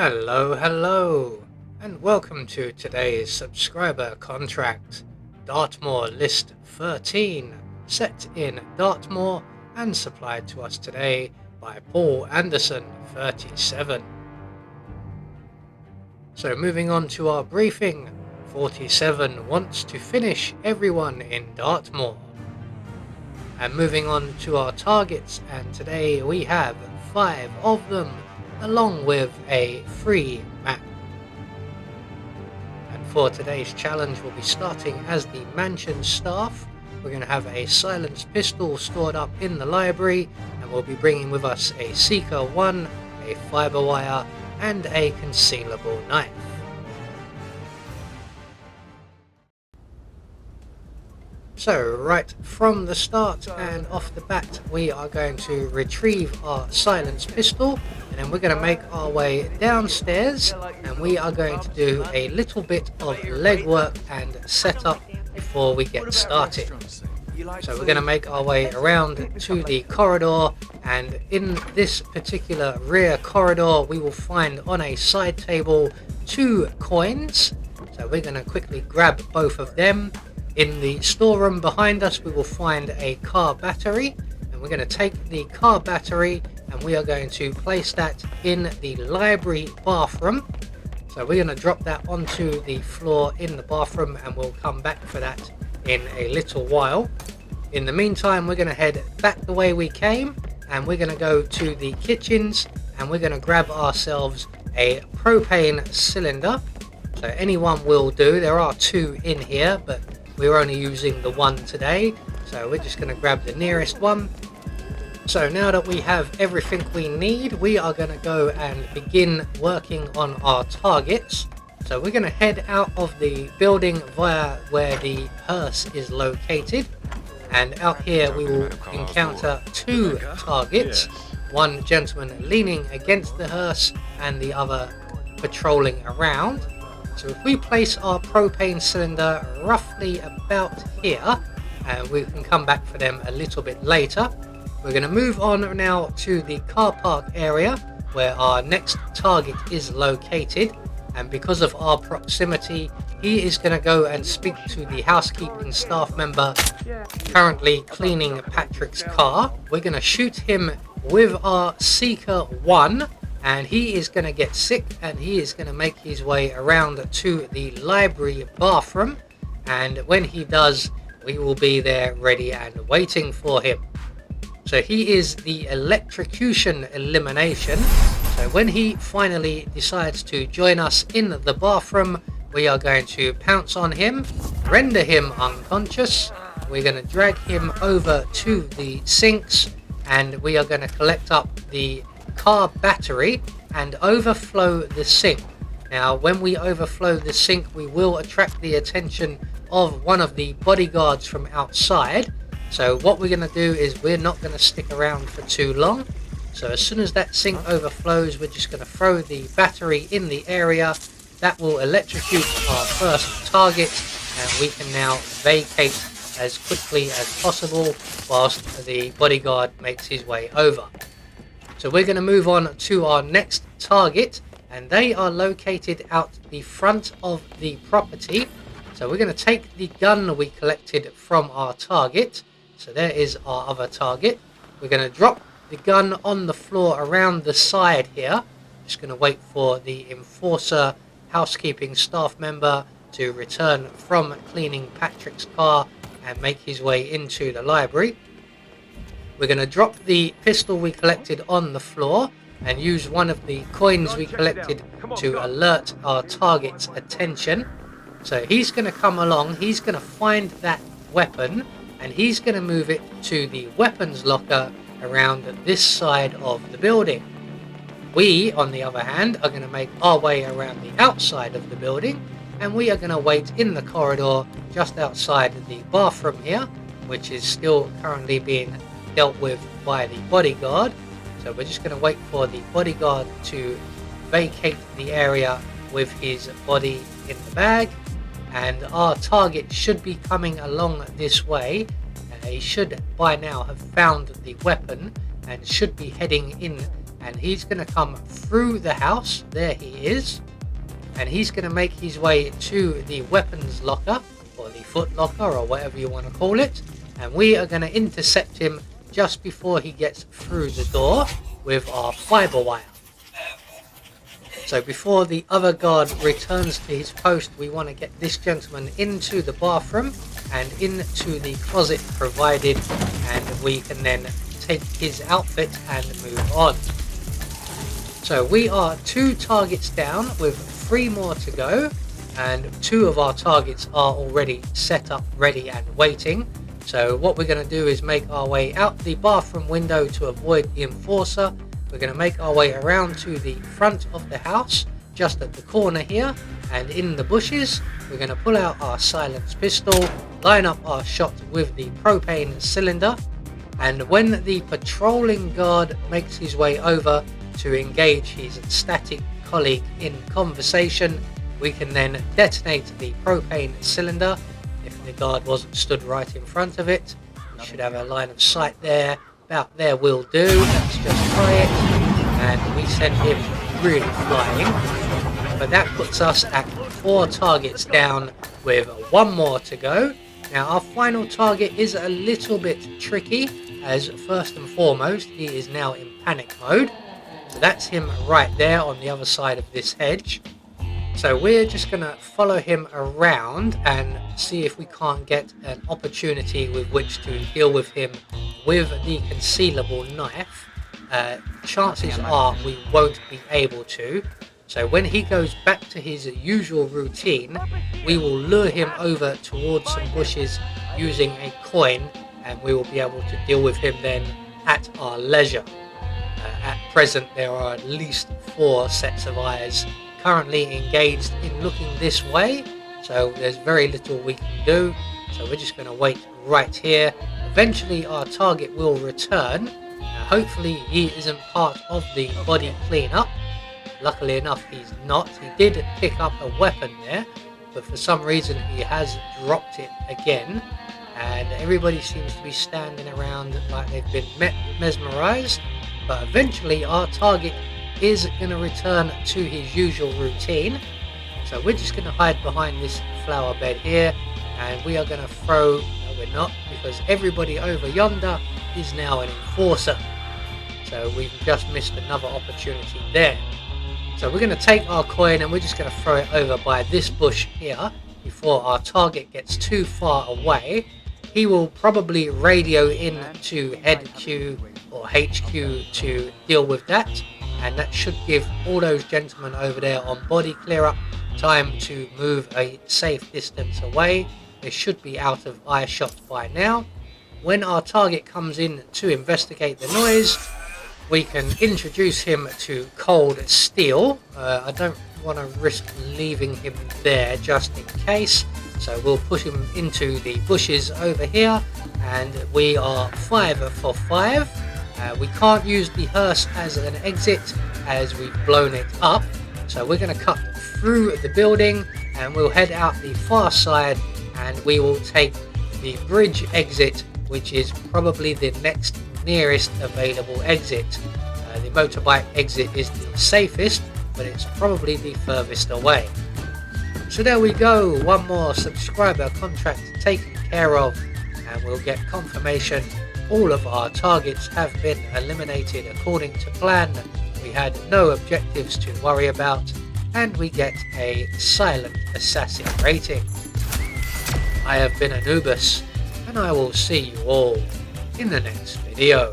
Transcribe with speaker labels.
Speaker 1: Hello, and welcome to today's subscriber contract. Dartmoor List 13, set in Dartmoor and supplied to us today by Paul Anderson, 37. So moving on to our briefing, 47 wants to finish everyone in Dartmoor. And moving on to our targets, and today we have 5 of them, along with a free map. And for today's challenge, we'll be starting as the mansion staff. We're going to have a silenced pistol stored up in the library, and we'll be bringing with us a Seeker 1, a fiber wire, and a concealable knife. So right from the start and off the bat, we are going to retrieve our silenced pistol, and then we're going to make our way downstairs, and we are going to do a little bit of legwork and setup before we get started. So we're going to make our way around to the corridor, and in this particular rear corridor we will find on a side table 2 coins. So we're going to quickly grab both of them. In the storeroom behind us we will find a car battery, and we're going to take the car battery and we are going to place that in the library bathroom. So we're going to drop that onto the floor in the bathroom, and we'll come back for that in a little while. In the meantime, we're going to head back the way we came, and we're going to go to the kitchens, and we're going to grab ourselves a propane cylinder. So any one will do. There are 2 in here, but we're only using the 1 today, so we're just going to grab the nearest one. So now that we have everything we need, we are going to go and begin working on our targets. So we're going to head out of the building via where the hearse is located, and out here we will encounter 2 targets. One gentleman leaning against the hearse and the other patrolling around. So if we place our propane cylinder roughly about here, and we can come back for them a little bit later. We're going to move on now to the car park area where our next target is located, and because of our proximity, he is going to go and speak to the housekeeping staff member currently cleaning Patrick's car. We're going to shoot him with our Seeker 1. And he is going to get sick, and he is going to make his way around to the library bathroom, and when he does, we will be there ready and waiting for him. So he is the electrocution elimination. So when he finally decides to join us in the bathroom, we are going to pounce on him, render him unconscious. We're going to drag him over to the sinks, and we are going to collect up the car battery and overflow the sink. Now when we overflow the sink, we will attract the attention of one of the bodyguards from outside. So what we're going to do is we're not going to stick around for too long. So as soon as that sink overflows, we're just going to throw the battery in the area. That will electrocute our first target, and we can now vacate as quickly as possible whilst the bodyguard makes his way over. So we're going to move on to our next target, and they are located out the front of the property. So we're going to take the gun we collected from our target. So there is our other target. We're going to drop the gun on the floor around the side here. Just going to wait for the enforcer housekeeping staff member to return from cleaning Patrick's car and make his way into the library. We're going to drop the pistol we collected on the floor and use one of the coins we collected to alert our target's attention. So he's going to come along, he's going to find that weapon, and he's going to move it to the weapons locker around this side of the building. We, on the other hand, are going to make our way around the outside of the building, and we are going to wait in the corridor just outside the bathroom here, which is still currently being dealt with by the bodyguard. So we're just going to wait for the bodyguard to vacate the area with his body in the bag, and our target should be coming along this way. He should by now have found the weapon and should be heading in and he's going to come through the house. There he is, and he's going to make his way to the weapons locker, or the foot locker, or whatever you want to call it, and we are going to intercept him just before he gets through the door with our fiber wire. So before the other guard returns to his post, we want to get this gentleman into the bathroom and into the closet provided, and we can then take his outfit and move on. So we are 2 targets down with 3 more to go, and 2 of our targets are already set up, ready and waiting. So what we're going to do is make our way out the bathroom window to avoid the enforcer. We're going to make our way around to the front of the house, just at the corner here, and in the bushes. We're going to pull out our silenced pistol, line up our shot with the propane cylinder, and when the patrolling guard makes his way over to engage his static colleague in conversation, we can then detonate the propane cylinder. If the guard wasn't stood right in front of it, we should have a line of sight there. About there will do. Let's just try it, and we send him really flying. But that puts us at 4 targets down with 1 more to go. Now our final target is a little bit tricky, as first and foremost he is now in panic mode. So that's him right there on the other side of this hedge. So we're just going to follow him around and see if we can't get an opportunity with which to deal with him with the concealable knife. Chances are we won't be able to. So when he goes back to his usual routine, we will lure him over towards some bushes using a coin, and we will be able to deal with him then at our leisure. At present there are at least 4 sets of eyes currently engaged in looking this way, so there's very little we can do. So we're just going to wait right here. Eventually our target will return. Hopefully he isn't part of the body cleanup. Luckily enough he's not. He did pick up a weapon there, but for some reason he has dropped it again, and everybody seems to be standing around like they've been mesmerized. But eventually our target is going to return to his usual routine. So we're just going to hide behind this flower bed here, and we are going to throw... No, we're not, because everybody over yonder is now an enforcer. So we've just missed another opportunity there. So we're going to take our coin and we're just going to throw it over by this bush here before our target gets too far away. He will probably radio in to HQ or HQ to deal with that, and that should give all those gentlemen over there on body clear up time to move a safe distance away. They should be out of eyeshot by now. When our target comes in to investigate the noise, we can introduce him to cold steel. I don't want to risk leaving him there just in case, so we'll push him into the bushes over here, and we are 5 for 5. We can't use the hearse as an exit as we've blown it up, so we're going to cut through the building and we'll head out the far side, and we will take the bridge exit, which is probably the next nearest available exit. The motorbike exit is the safest, but it's probably the furthest away. So there we go, 1 more subscriber contract taken care of, and we'll get confirmation all of our targets have been eliminated according to plan. We had no objectives to worry about, and we get a silent assassin rating. I have been Anubis, and I will see you all in the next video.